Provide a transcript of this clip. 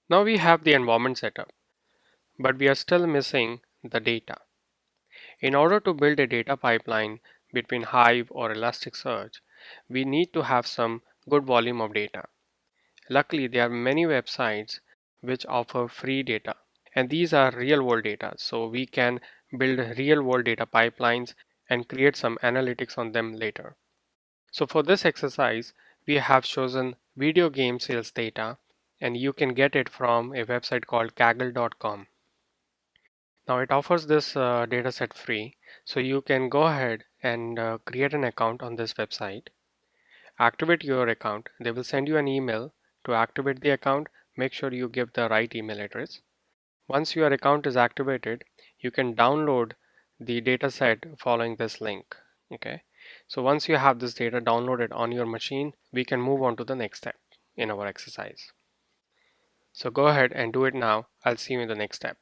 Now we have the environment setup, but we are still missing the data. In order to build a data pipeline between Hive or Elasticsearch, we need to have some good volume of data. Luckily, there are many websites which offer free data, and these are real world data, so we can build real world data pipelines and create some analytics on them later. So for this exercise, we have chosen video game sales data, and you can get it from a website called kaggle.com. Now it offers this dataset free, so you can go ahead and create an account on this website. Activate your account. They will send you an email to activate the account. Make sure you give the right email address. Once your account is activated, you can download the dataset following this link. Okay. So once you have this data downloaded on your machine, we can move on to the next step in our exercise. So go ahead and do it now. I'll see you in the next step.